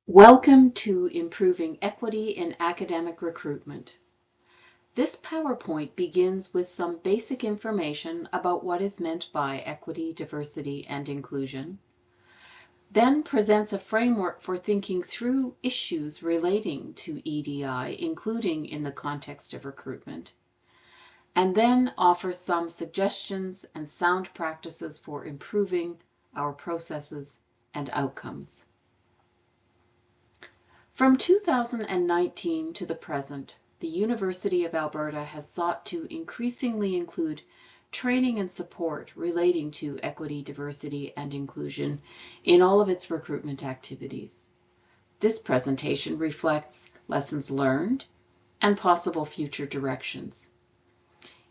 Welcome to Improving Equity in Academic Recruitment. This PowerPoint begins with some basic information about what is meant by equity, diversity, and inclusion, then presents a framework for thinking through issues relating to EDI, including in the context of recruitment, and then offers some suggestions and sound practices for improving our processes and outcomes. From 2019 to the present, the University of Alberta has sought to increasingly include training and support relating to equity, diversity, and inclusion in all of its recruitment activities. This presentation reflects lessons learned and possible future directions.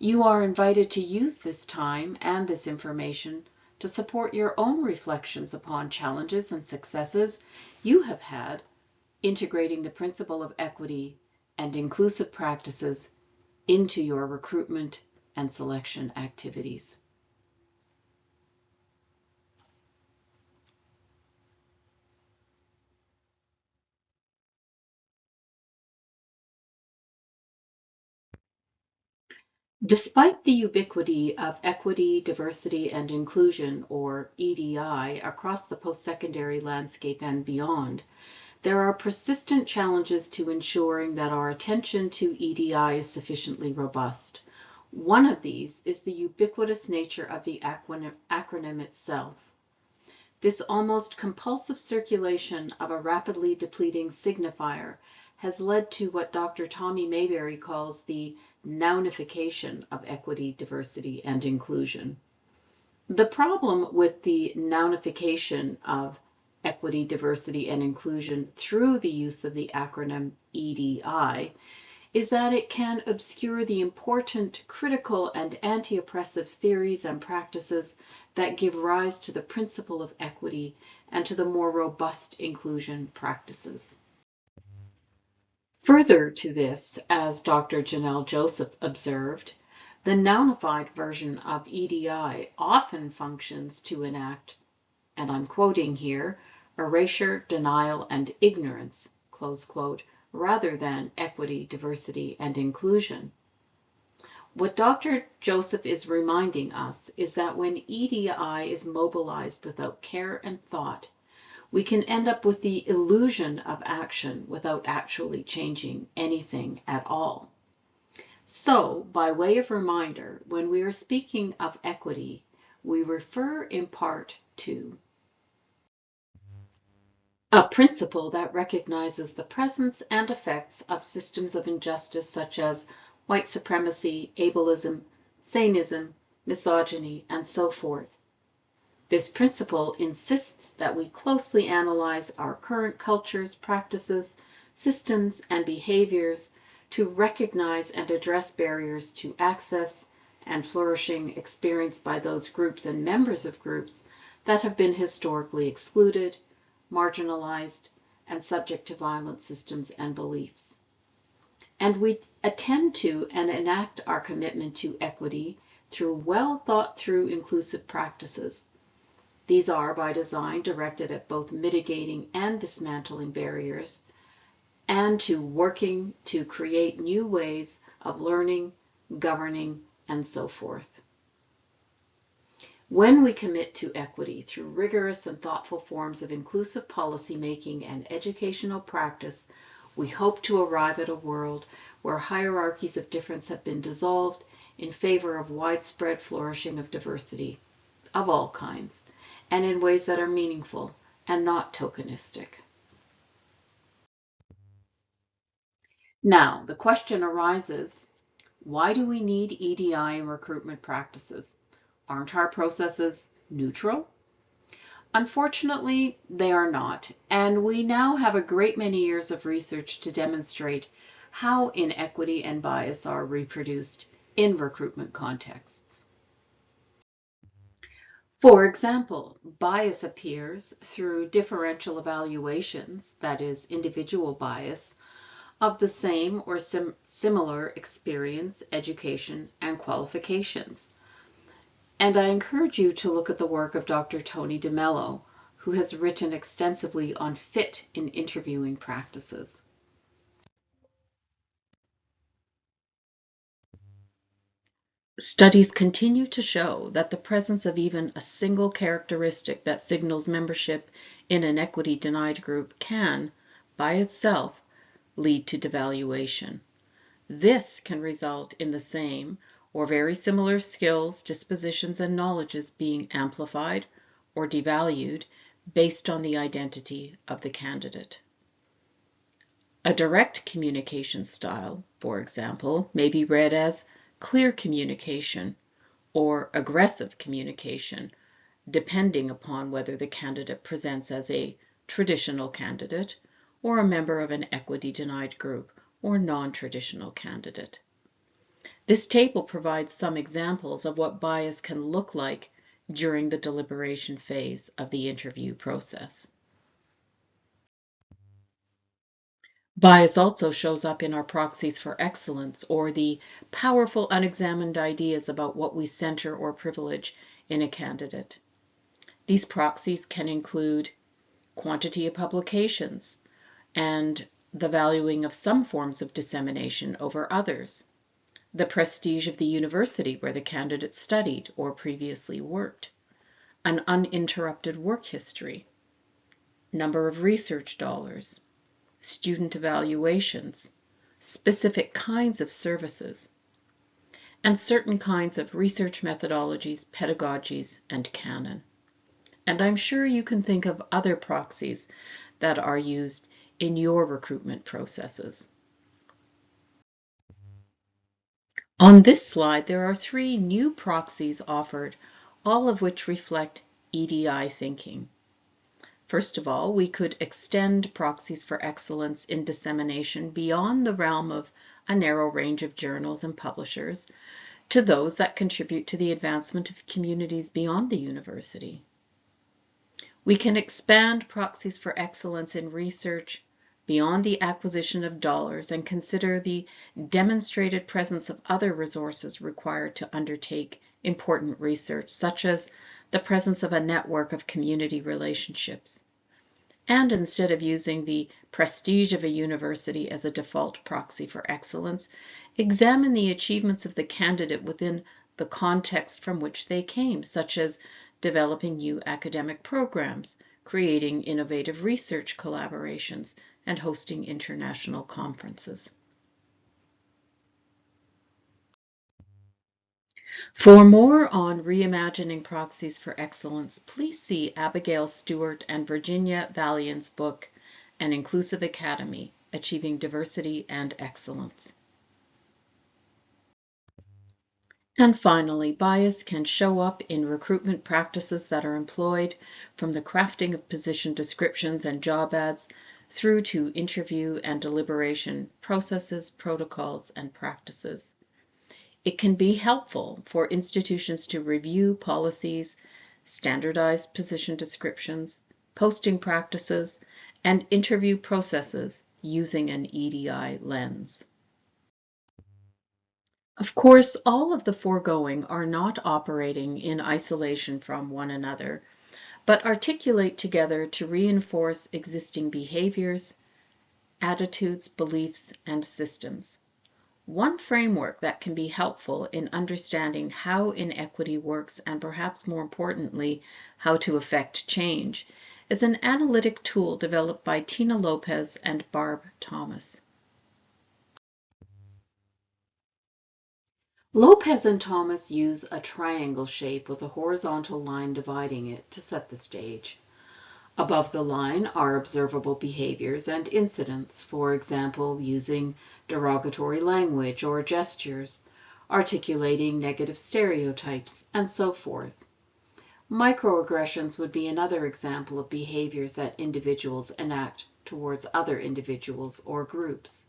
You are invited to use this time and this information to support your own reflections upon challenges and successes you have had integrating the principle of equity and inclusive practices into your recruitment and selection activities. Despite the ubiquity of equity, diversity, and inclusion, or EDI, across the post-secondary landscape and beyond, there are persistent challenges to ensuring that our attention to EDI is sufficiently robust. One of these is the ubiquitous nature of the acronym itself. This almost compulsive circulation of a rapidly depleting signifier has led to what Dr. Tommy Mayberry calls the nounification of equity, diversity, and inclusion. The problem with the nounification of equity, diversity, and inclusion through the use of the acronym EDI is that it can obscure the important critical and anti-oppressive theories and practices that give rise to the principle of equity and to the more robust inclusion practices. Further to this, as Dr. Janelle Joseph observed, the nounified version of EDI often functions to enact, and I'm quoting here, erasure, denial, and ignorance, close quote, rather than equity, diversity, and inclusion. What Dr. Joseph is reminding us is that when EDI is mobilized without care and thought, we can end up with the illusion of action without actually changing anything at all. So, by way of reminder, when we are speaking of equity, we refer in part to a principle that recognizes the presence and effects of systems of injustice such as white supremacy, ableism, saneism, misogyny, and so forth. This principle insists that we closely analyze our current cultures, practices, systems, and behaviors to recognize and address barriers to access and flourishing experienced by those groups and members of groups that have been historically excluded, marginalized, and subject to violent systems and beliefs. And we attend to and enact our commitment to equity through well thought through inclusive practices. These are, by design, directed at both mitigating and dismantling barriers, and to working to create new ways of learning, governing, and so forth. When we commit to equity through rigorous and thoughtful forms of inclusive policymaking and educational practice, we hope to arrive at a world where hierarchies of difference have been dissolved in favor of widespread flourishing of diversity of all kinds, and in ways that are meaningful and not tokenistic. Now, the question arises, why do we need EDI in recruitment practices? Aren't our processes neutral? Unfortunately, they are not, and we now have a great many years of research to demonstrate how inequity and bias are reproduced in recruitment contexts. For example, bias appears through differential evaluations, that is, individual bias, of the same or similar experience, education, and qualifications. And I encourage you to look at the work of Dr. Tony DeMello, who has written extensively on fit in interviewing practices. Studies continue to show that the presence of even a single characteristic that signals membership in an equity-denied group can, by itself, lead to devaluation. This can result in the same or very similar skills, dispositions, and knowledges being amplified or devalued based on the identity of the candidate. A direct communication style, for example, may be read as clear communication or aggressive communication, depending upon whether the candidate presents as a traditional candidate or a member of an equity-denied group or non-traditional candidate. This table provides some examples of what bias can look like during the deliberation phase of the interview process. Bias also shows up in our proxies for excellence, or the powerful unexamined ideas about what we center or privilege in a candidate. These proxies can include quantity of publications and the valuing of some forms of dissemination over others, the prestige of the university where the candidate studied or previously worked, an uninterrupted work history, number of research dollars, student evaluations, specific kinds of services, and certain kinds of research methodologies, pedagogies, and canon. And I'm sure you can think of other proxies that are used in your recruitment processes. On this slide, there are 3 new proxies offered, all of which reflect EDI thinking. First of all, we could extend proxies for excellence in dissemination beyond the realm of a narrow range of journals and publishers to those that contribute to the advancement of communities beyond the university. We can expand proxies for excellence in research beyond the acquisition of dollars and consider the demonstrated presence of other resources required to undertake important research, such as the presence of a network of community relationships. And instead of using the prestige of a university as a default proxy for excellence, examine the achievements of the candidate within the context from which they came, such as developing new academic programs, creating innovative research collaborations, and hosting international conferences. For more on reimagining proxies for excellence, please see Abigail Stewart and Virginia Valian's book, An Inclusive Academy, Achieving Diversity and Excellence. And finally, bias can show up in recruitment practices that are employed, from the crafting of position descriptions and job ads through to interview and deliberation processes, protocols, and practices. It can be helpful for institutions to review policies, standardized position descriptions, posting practices, and interview processes using an EDI lens. Of course, all of the foregoing are not operating in isolation from one another, but articulate together to reinforce existing behaviors, attitudes, beliefs, and systems. One framework that can be helpful in understanding how inequity works, and perhaps more importantly, how to effect change, is an analytic tool developed by Tina Lopez and Barb Thomas. Lopez and Thomas use a triangle shape with a horizontal line dividing it to set the stage. Above the line are observable behaviors and incidents, for example, using derogatory language or gestures, articulating negative stereotypes, and so forth. Microaggressions would be another example of behaviors that individuals enact towards other individuals or groups.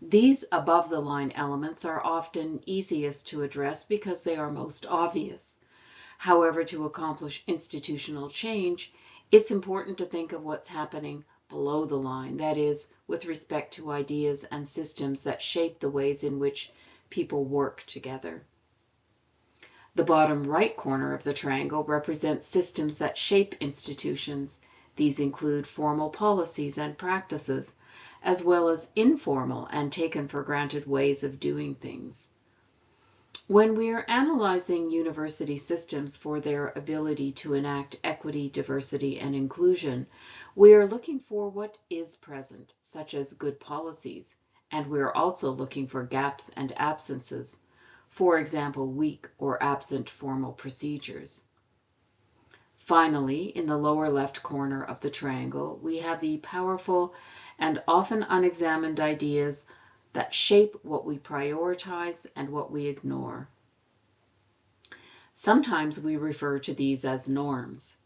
These above-the-line elements are often easiest to address because they are most obvious. However, to accomplish institutional change, it's important to think of what's happening below the line, that is, with respect to ideas and systems that shape the ways in which people work together. The bottom right corner of the triangle represents systems that shape institutions. These include formal policies and practices, as well as informal and taken for granted ways of doing things. When we are analyzing university systems for their ability to enact equity, diversity, and inclusion, we are looking for what is present, such as good policies, and we are also looking for gaps and absences, for example, weak or absent formal procedures. Finally, in the lower left corner of the triangle, we have the powerful and often unexamined ideas that shape what we prioritize and what we ignore. Sometimes we refer to these as norms.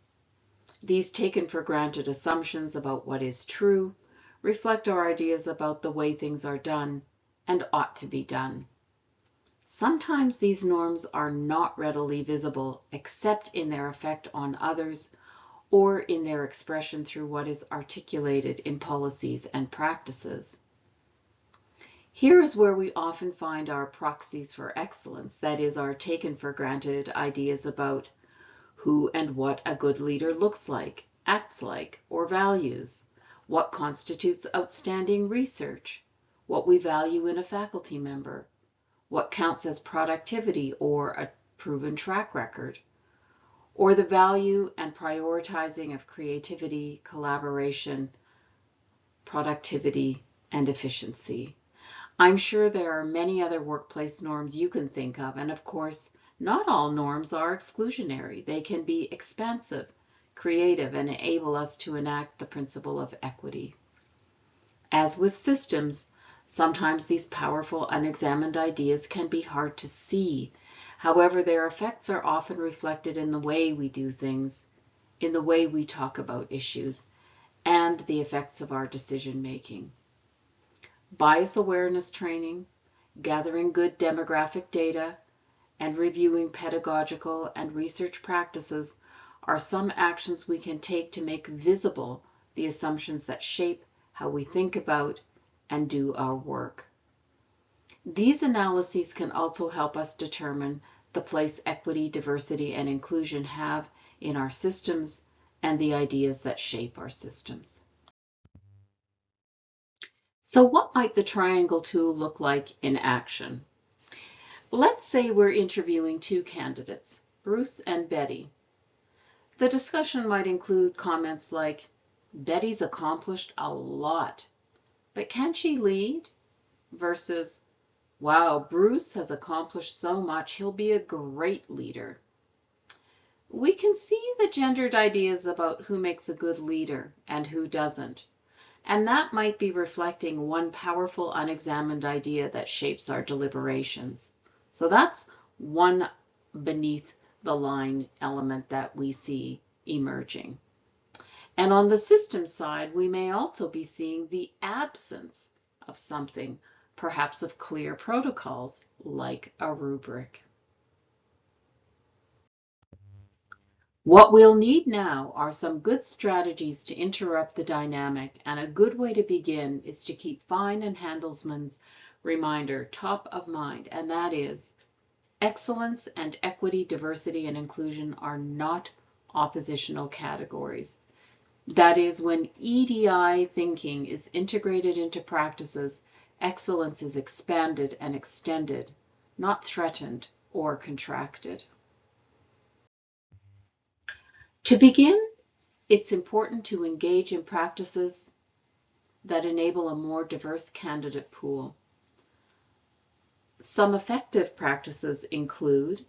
These taken for granted assumptions about what is true reflect our ideas about the way things are done and ought to be done. Sometimes these norms are not readily visible except in their effect on others or in their expression through what is articulated in policies and practices. Here is where we often find our proxies for excellence, that is, our taken for granted ideas about who and what a good leader looks like, acts like, or values, what constitutes outstanding research, what we value in a faculty member, what counts as productivity or a proven track record, or the value and prioritizing of creativity, collaboration, productivity, and efficiency. I'm sure there are many other workplace norms you can think of, and of course, not all norms are exclusionary. They can be expansive, creative, and enable us to enact the principle of equity. As with systems, sometimes these powerful, unexamined ideas can be hard to see. However, their effects are often reflected in the way we do things, in the way we talk about issues, and the effects of our decision making. Bias awareness training, gathering good demographic data, and reviewing pedagogical and research practices are some actions we can take to make visible the assumptions that shape how we think about and do our work. These analyses can also help us determine the place equity, diversity, and inclusion have in our systems and the ideas that shape our systems. So what might the triangle tool look like in action? Let's say we're interviewing two candidates, Bruce and Betty. The discussion might include comments like, Betty's accomplished a lot, but can she lead? Versus, wow, Bruce has accomplished so much, he'll be a great leader. We can see the gendered ideas about who makes a good leader and who doesn't. And that might be reflecting one powerful unexamined idea that shapes our deliberations. So that's one beneath the line element that we see emerging. And on the system side, we may also be seeing the absence of something, perhaps of clear protocols, like a rubric. What we'll need now are some good strategies to interrupt the dynamic, and a good way to begin is to keep Fine and Handelsman's reminder top of mind, and that is, excellence and equity, diversity, and inclusion are not oppositional categories. That is, when EDI thinking is integrated into practices, excellence is expanded and extended, not threatened or contracted. To begin, it's important to engage in practices that enable a more diverse candidate pool. Some effective practices include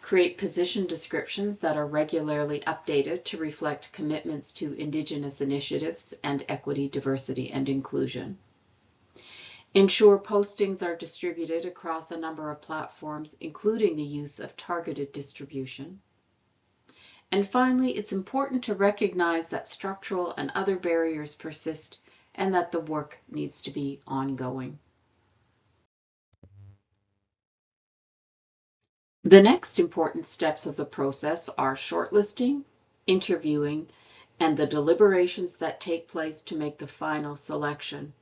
create position descriptions that are regularly updated to reflect commitments to Indigenous initiatives and equity, diversity, and inclusion. Ensure postings are distributed across a number of platforms, including the use of targeted distribution. And finally, it's important to recognize that structural and other barriers persist and that the work needs to be ongoing. The next important steps of the process are shortlisting, interviewing, and the deliberations that take place to make the final selection.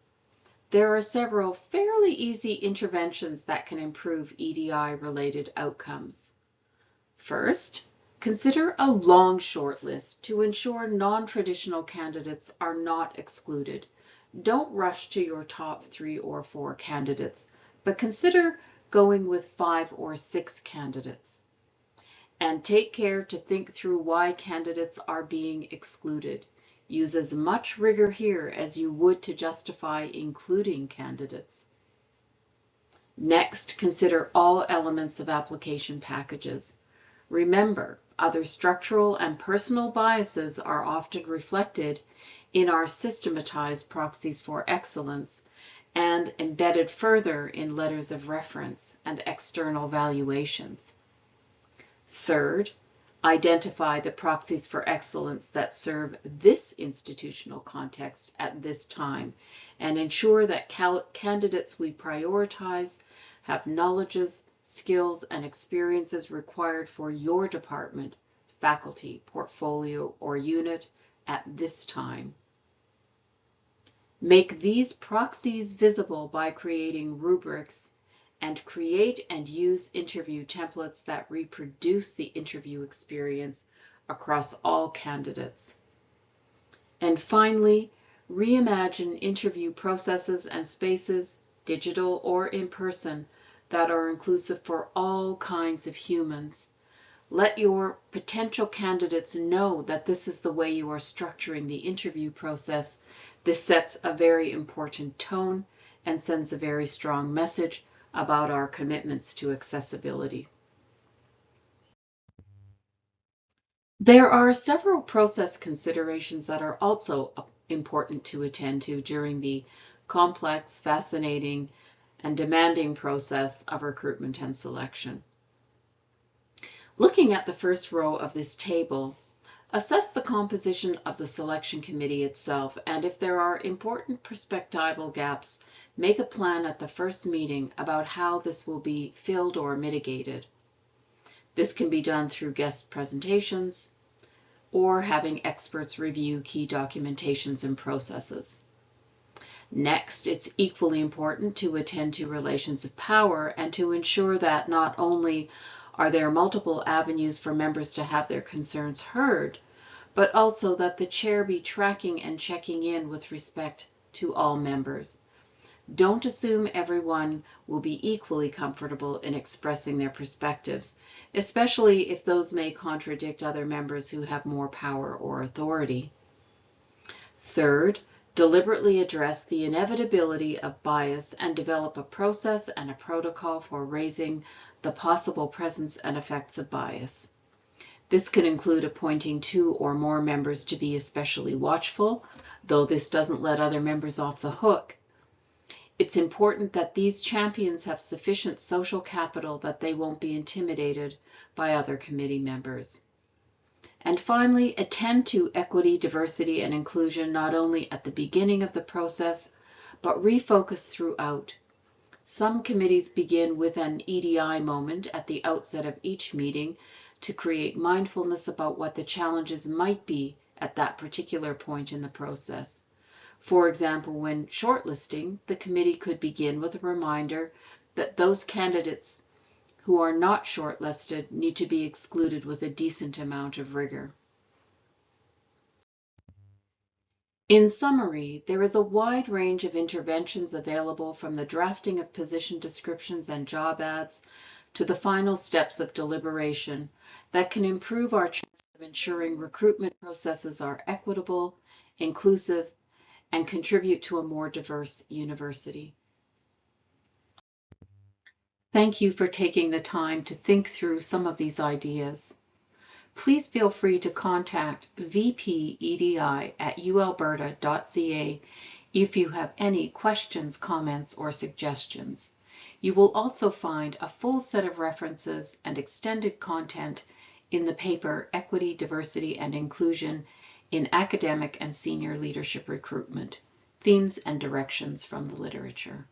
There are several fairly easy interventions that can improve EDI-related outcomes. First, consider a long shortlist to ensure non-traditional candidates are not excluded. Don't rush to your top 3 or 4 candidates, but consider going with 5 or 6 candidates. And take care to think through why candidates are being excluded. Use as much rigor here as you would to justify including candidates. Next, consider all elements of application packages. Remember, other structural and personal biases are often reflected in our systematized proxies for excellence and embedded further in letters of reference and external valuations. Third, identify the proxies for excellence that serve this institutional context at this time and ensure that candidates we prioritize have knowledges, skills, and experiences required for your department, faculty, portfolio, or unit at this time. Make these proxies visible by creating rubrics and create and use interview templates that reproduce the interview experience across all candidates. And finally, reimagine interview processes and spaces, digital or in person, that are inclusive for all kinds of humans. Let your potential candidates know that this is the way you are structuring the interview process. This sets a very important tone and sends a very strong message about our commitments to accessibility. There are several process considerations that are also important to attend to during the complex, fascinating, and demanding process of recruitment and selection. Looking at the first row of this table, assess the composition of the selection committee itself, and if there are important perspectival gaps, make a plan at the first meeting about how this will be filled or mitigated. This can be done through guest presentations or having experts review key documentations and processes. Next, it's equally important to attend to relations of power and to ensure that not only are there multiple avenues for members to have their concerns heard, but also that the chair be tracking and checking in with respect to all members. Don't assume everyone will be equally comfortable in expressing their perspectives, especially if those may contradict other members who have more power or authority. Third, deliberately address the inevitability of bias and develop a process and a protocol for raising the possible presence and effects of bias. This can include appointing 2 or more members to be especially watchful, though this doesn't let other members off the hook. It's important that these champions have sufficient social capital that they won't be intimidated by other committee members. And finally, attend to equity, diversity, and inclusion not only at the beginning of the process, but refocus throughout. Some committees begin with an EDI moment at the outset of each meeting to create mindfulness about what the challenges might be at that particular point in the process. For example, when shortlisting, the committee could begin with a reminder that those candidates who are not shortlisted need to be excluded with a decent amount of rigor. In summary, there is a wide range of interventions available from the drafting of position descriptions and job ads to the final steps of deliberation that can improve our chance of ensuring recruitment processes are equitable, inclusive, and contribute to a more diverse university. Thank you for taking the time to think through some of these ideas. Please feel free to contact vpedi@ualberta.ca if you have any questions, comments, or suggestions. You will also find a full set of references and extended content in the paper Equity, Diversity, and Inclusion in Academic and Senior Leadership Recruitment, Themes and Directions from the Literature.